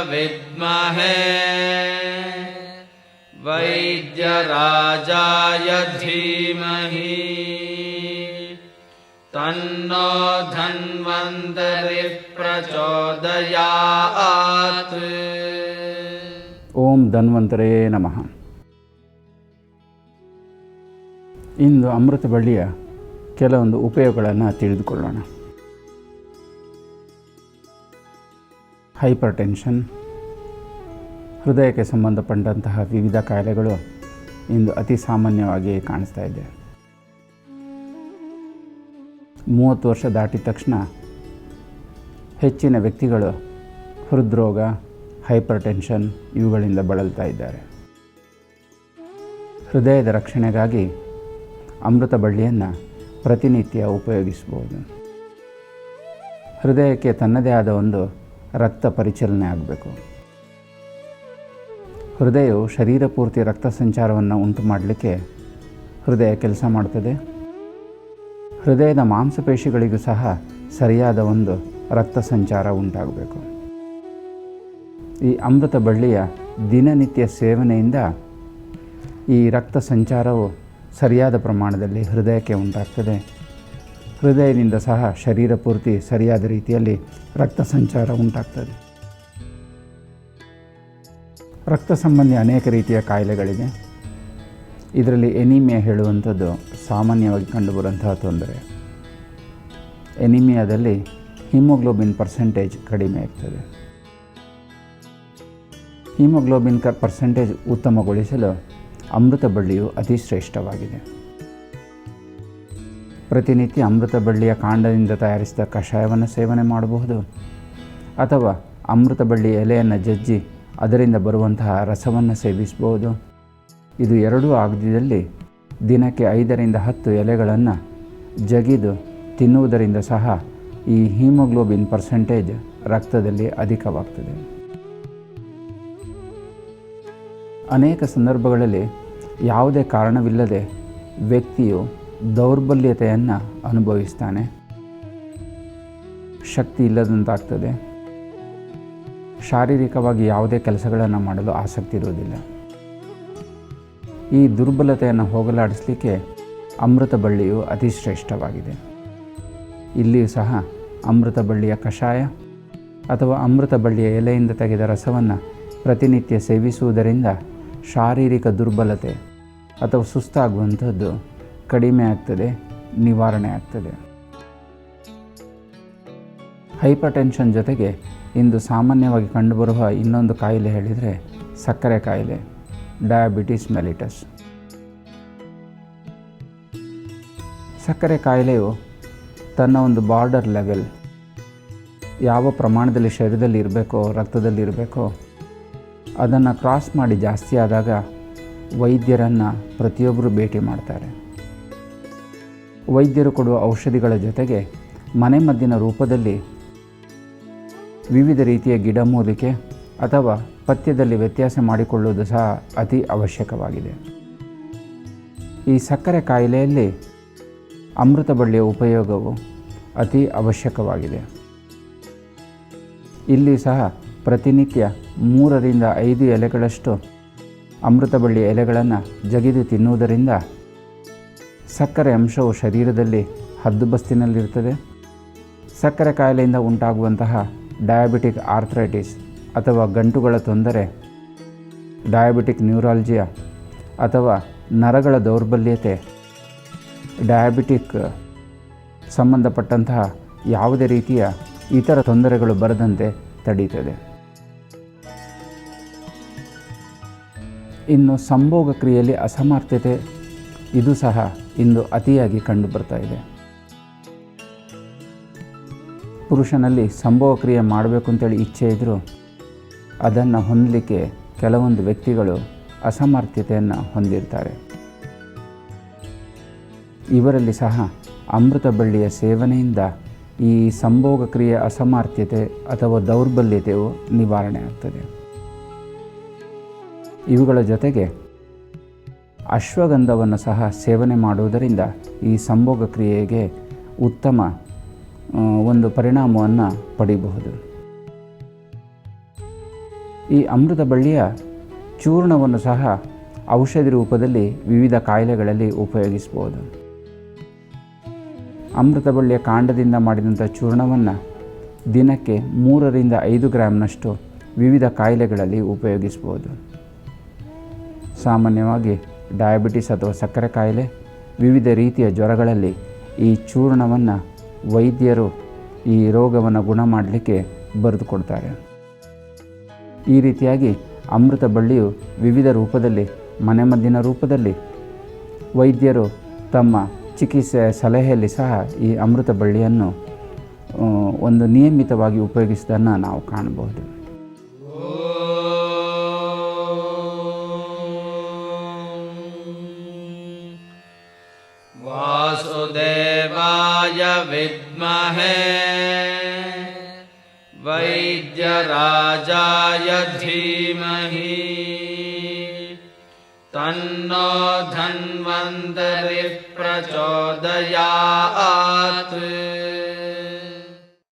ವಿದ್ಮಹೇ ವೈದ್ಯರಾಜಾಯ ಧೀಮಹಿ ತನ್ನೋ ಧನ್ವಂತರಿ ಪ್ರಚೋದಯಾತ್. ಓಂ ಧನ್ವಂತರೇ ನಮಃ. ಇಂದು ಅಮೃತ ಬಳ್ಳಿಯ ಕೆಲವೊಂದು ಉಪಯೋಗಗಳನ್ನು ತಿಳಿದುಕೊಳ್ಳೋಣ. ಹೈಪರ್ ಟೆನ್ಷನ್, ಹೃದಯಕ್ಕೆ ಸಂಬಂಧಪಟ್ಟಂತಹ ವಿವಿಧ ಕಾಯಿಲೆಗಳು ಇಂದು ಅತಿ ಸಾಮಾನ್ಯವಾಗಿ ಕಾಣಿಸ್ತಾ ಇದೆ. 30 ವರ್ಷ ದಾಟಿದ ತಕ್ಷಣ ಹೆಚ್ಚಿನ ವ್ಯಕ್ತಿಗಳು ಹೃದ್ರೋಗ, ಹೈಪರ್ ಟೆನ್ಷನ್ ಇವುಗಳಿಂದ ಬಳಲ್ತಾ ಇದ್ದಾರೆ. ಹೃದಯದ ರಕ್ಷಣೆಗಾಗಿ ಅಮೃತ ಬಳ್ಳಿಯನ್ನು ಪ್ರತಿನಿತ್ಯ ಉಪಯೋಗಿಸಬಹುದು. ಹೃದಯಕ್ಕೆ ತನ್ನದೇ ಆದ ಒಂದು ರಕ್ತ ಪರಿಚಲನೆ ಆಗಬೇಕು. ಹೃದಯವು ಶರೀರ ಪೂರ್ತಿ ರಕ್ತ ಸಂಚಾರವನ್ನು ಉಂಟು ಮಾಡಲಿಕ್ಕೆ ಹೃದಯ ಕೆಲಸ ಮಾಡ್ತದೆ. ಹೃದಯದ ಮಾಂಸಪೇಶಿಗಳಿಗೂ ಸಹ ಸರಿಯಾದ ಒಂದು ರಕ್ತ ಸಂಚಾರ ಉಂಟಾಗಬೇಕು. ಈ ಅಮೃತ ಬಳ್ಳಿಯ ದಿನನಿತ್ಯ ಸೇವನೆಯಿಂದ ಈ ರಕ್ತ ಸಂಚಾರವು ಸರಿಯಾದ ಪ್ರಮಾಣದಲ್ಲಿ ಹೃದಯಕ್ಕೆ ಉಂಟಾಗ್ತದೆ. ಹೃದಯದಿಂದ ಸಹ ಶರೀರ ಪೂರ್ತಿ ಸರಿಯಾದ ರೀತಿಯಲ್ಲಿ ರಕ್ತ ಸಂಚಾರ ಉಂಟಾಗ್ತದೆ. ರಕ್ತ ಸಂಬಂಧಿ ಅನೇಕ ರೀತಿಯ ಕಾಯಿಲೆಗಳಿವೆ. ಇದರಲ್ಲಿ ಎನಿಮಿಯಾ ಹೇಳುವಂಥದ್ದು ಸಾಮಾನ್ಯವಾಗಿ ಕಂಡುಬರುವಂತಹ ತೊಂದರೆ. ಎನಿಮಿಯಾದಲ್ಲಿ ಹಿಮೋಗ್ಲೋಬಿನ್ ಪರ್ಸೆಂಟೇಜ್ ಕಡಿಮೆ ಆಗ್ತದೆ. ಹಿಮೋಗ್ಲೋಬಿನ್ ಪರ್ಸೆಂಟೇಜ್ ಉತ್ತಮಗೊಳಿಸಲು ಅಮೃತ ಬಳ್ಳಿಯು ಅತಿ ಶ್ರೇಷ್ಠವಾಗಿದೆ. ಪ್ರತಿನಿತ್ಯ ಅಮೃತ ಬಳ್ಳಿಯ ಕಾಂಡದಿಂದ ತಯಾರಿಸಿದ ಕಷಾಯವನ್ನು ಸೇವನೆ ಮಾಡಬಹುದು, ಅಥವಾ ಅಮೃತ ಬಳ್ಳಿ ಎಲೆಯನ್ನು ಜಜ್ಜಿ ಅದರಿಂದ ಬರುವಂತಹ ರಸವನ್ನು ಸೇವಿಸಬಹುದು. ಇದು ಎರಡೂ ಆಗದಿದ್ದಲ್ಲಿ ದಿನಕ್ಕೆ 5ರಿಂದ 10 ಎಲೆಗಳನ್ನು ಜಗಿದು ತಿನ್ನುವುದರಿಂದ ಸಹ ಈ ಹಿಮೋಗ್ಲೋಬಿನ್ ಪರ್ಸೆಂಟೇಜ್ ರಕ್ತದಲ್ಲಿ ಅಧಿಕವಾಗ್ತದೆ. ಅನೇಕ ಸಂದರ್ಭಗಳಲ್ಲಿ ಯಾವುದೇ ಕಾರಣವಿಲ್ಲದೆ ವ್ಯಕ್ತಿಯು ದೌರ್ಬಲ್ಯತೆಯನ್ನು ಅನುಭವಿಸ್ತಾನೆ. ಶಕ್ತಿ ಇಲ್ಲದಂತಾಗ್ತದೆ. ಶಾರೀರಿಕವಾಗಿ ಯಾವುದೇ ಕೆಲಸಗಳನ್ನು ಮಾಡಲು ಆಸಕ್ತಿ ಇರುವುದಿಲ್ಲ. ಈ ದುರ್ಬಲತೆಯನ್ನು ಹೋಗಲಾಡಿಸಲಿಕ್ಕೆ ಅಮೃತ ಬಳ್ಳಿಯು ಅತಿ ಶ್ರೇಷ್ಠವಾಗಿದೆ. ಇಲ್ಲಿಯೂ ಸಹ ಅಮೃತ ಬಳ್ಳಿಯ ಕಷಾಯ ಅಥವಾ ಅಮೃತ ಬಳ್ಳಿಯ ಎಲೆಯಿಂದ ತೆಗೆದ ರಸವನ್ನು ಪ್ರತಿನಿತ್ಯ ಸೇವಿಸುವುದರಿಂದ ಶಾರೀರಿಕ ದುರ್ಬಲತೆ ಅಥವಾ ಸುಸ್ತಾಗುವಂಥದ್ದು ಕಡಿಮೆ ಆಗ್ತದೆ, ನಿವಾರಣೆ ಆಗ್ತದೆ. ಹೈಪರ್ ಟೆನ್ಷನ್ ಜೊತೆಗೆ ಇಂದು ಸಾಮಾನ್ಯವಾಗಿ ಕಂಡುಬರುವ ಇನ್ನೊಂದು ಕಾಯಿಲೆ ಹೇಳಿದರೆ ಸಕ್ಕರೆ ಕಾಯಿಲೆ, ಡಯಾಬಿಟಿಸ್ ಮೆಲಿಟಸ್. ಸಕ್ಕರೆ ಕಾಯಿಲೆಯು ತನ್ನ ಒಂದು ಬಾರ್ಡರ್ ಲೆವೆಲ್, ಯಾವ ಪ್ರಮಾಣದಲ್ಲಿ ಶರೀರದಲ್ಲಿ ಇರಬೇಕೋ, ರಕ್ತದಲ್ಲಿ ಇರಬೇಕೋ ಅದನ್ನು ಕ್ರಾಸ್ ಮಾಡಿ ಜಾಸ್ತಿ ಆದಾಗ ವೈದ್ಯರನ್ನು ಪ್ರತಿಯೊಬ್ಬರು ಭೇಟಿ ಮಾಡ್ತಾರೆ. ವೈದ್ಯರು ಕೊಡುವ ಔಷಧಿಗಳ ಜೊತೆಗೆ ಮನೆಮದ್ದಿನ ರೂಪದಲ್ಲಿ ವಿವಿಧ ರೀತಿಯ ಗಿಡಮೂಲಿಕೆ ಅಥವಾ ಪಥ್ಯದಲ್ಲಿ ವ್ಯತ್ಯಾಸ ಮಾಡಿಕೊಳ್ಳುವುದು ಸಹ ಅತಿ ಅವಶ್ಯಕವಾಗಿದೆ. ಈ ಸಕ್ಕರೆ ಕಾಯಿಲೆಯಲ್ಲಿ ಅಮೃತ ಬಳ್ಳಿಯ ಉಪಯೋಗವು ಅತಿ ಅವಶ್ಯಕವಾಗಿದೆ. ಇಲ್ಲಿ ಸಹ ಪ್ರತಿನಿತ್ಯ 3ರಿಂದ 5 ಎಲೆಗಳಷ್ಟು ಅಮೃತ ಬಳ್ಳಿಯ ಎಲೆಗಳನ್ನು ಜಗಿದು ತಿನ್ನುವುದರಿಂದ ಸಕ್ಕರೆ ಅಂಶವು ಶರೀರದಲ್ಲಿ ಹದ್ದುಬಸ್ತಿನಲ್ಲಿರ್ತದೆ. ಸಕ್ಕರೆ ಕಾಯಿಲೆಯಿಂದ ಉಂಟಾಗುವಂತಹ ಡಯಾಬಿಟಿಕ್ ಆರ್ಥ್ರೈಟಿಸ್ ಅಥವಾ ಗಂಟುಗಳ ತೊಂದರೆ, ಡಯಾಬಿಟಿಕ್ ನ್ಯೂರಾಲಜಿಯಾ ಅಥವಾ ನರಗಳ ದೌರ್ಬಲ್ಯತೆ, ಡಯಾಬಿಟಿಕ್ ಸಂಬಂಧಪಟ್ಟಂತಹ ಯಾವುದೇ ರೀತಿಯ ಇತರ ತೊಂದರೆಗಳು ಬರದಂತೆ ತಡೀತದೆ. ಇನ್ನು ಸಂಭೋಗ ಕ್ರಿಯೆಯಲ್ಲಿ ಅಸಮರ್ಥತೆ, ಇದು ಸಹ ಇಂದು ಅತಿಯಾಗಿ ಕಂಡುಬರ್ತಾ ಇದೆ. ಪುರುಷನಲ್ಲಿ ಸಂಭೋಗ ಕ್ರಿಯೆ ಮಾಡಬೇಕು ಅಂತೇಳಿ ಇಚ್ಛೆ ಇದ್ದರೂ ಅದನ್ನು ಹೊಂದಲಿಕ್ಕೆ ಕೆಲವೊಂದು ವ್ಯಕ್ತಿಗಳು ಅಸಮರ್ಥತೆಯನ್ನು ಹೊಂದಿರ್ತಾರೆ. ಇವರಲ್ಲಿ ಸಹ ಅಮೃತ ಬಳ್ಳಿಯ ಸೇವನೆಯಿಂದ ಈ ಸಂಭೋಗ ಕ್ರಿಯೆ ಅಸಮರ್ಥತೆ ಅಥವಾ ದೌರ್ಬಲ್ಯತೆಯು ನಿವಾರಣೆ ಆಗ್ತದೆ. ಇವುಗಳ ಜೊತೆಗೆ ಅಶ್ವಗಂಧವನ್ನು ಸಹ ಸೇವನೆ ಮಾಡುವುದರಿಂದ ಈ ಸಂಭೋಗ ಕ್ರಿಯೆಗೆ ಉತ್ತಮ ಒಂದು ಪರಿಣಾಮವನ್ನು ಪಡೆಯಬಹುದು. ಈ ಅಮೃತ ಬಳ್ಳಿಯ ಚೂರ್ಣವನ್ನು ಸಹ ಔಷಧಿ ರೂಪದಲ್ಲಿ ವಿವಿಧ ಕಾಯಿಲೆಗಳಲ್ಲಿ ಉಪಯೋಗಿಸ್ಬೋದು. ಅಮೃತ ಬಳ್ಳಿಯ ಕಾಂಡದಿಂದ ಮಾಡಿದಂಥ ಚೂರ್ಣವನ್ನು ದಿನಕ್ಕೆ 3 ರಿಂದ 5 ಗ್ರಾಮ್ನಷ್ಟು ವಿವಿಧ ಕಾಯಿಲೆಗಳಲ್ಲಿ ಉಪಯೋಗಿಸ್ಬೋದು. ಸಾಮಾನ್ಯವಾಗಿ ಡಯಾಬಿಟಿಸ್ ಅಥವಾ ಸಕ್ಕರೆ ಕಾಯಿಲೆ, ವಿವಿಧ ರೀತಿಯ ಜ್ವರಗಳಲ್ಲಿ ಈ ಚೂರ್ಣವನ್ನು ವೈದ್ಯರು ಈ ರೋಗವನ್ನು ಗುಣ ಮಾಡಲಿಕ್ಕೆ ಬರೆದುಕೊಡ್ತಾರೆ. ಈ ರೀತಿಯಾಗಿ ಅಮೃತ ಬಳ್ಳಿಯು ವಿವಿಧ ರೂಪದಲ್ಲಿ, ಮನೆಮದ್ದಿನ ರೂಪದಲ್ಲಿ ವೈದ್ಯರು ತಮ್ಮ ಚಿಕಿತ್ಸೆಯ ಸಲಹೆಯಲ್ಲಿ ಸಹ ಈ ಅಮೃತ ಬಳ್ಳಿಯನ್ನು ಒಂದು ನಿಯಮಿತವಾಗಿ ಉಪಯೋಗಿಸುವುದನ್ನು ನಾವು ಕಾಣಬಹುದು. ವಾಸುದೇವಾಯ ವಿದ್ಮಹೇ ವೈದ್ಯರಾಜಾಯ ಧೀಮಹಿ ತನ್ನೋ ಧನ್ವಂತರಿಃ ಪ್ರಚೋದಯಾತ್.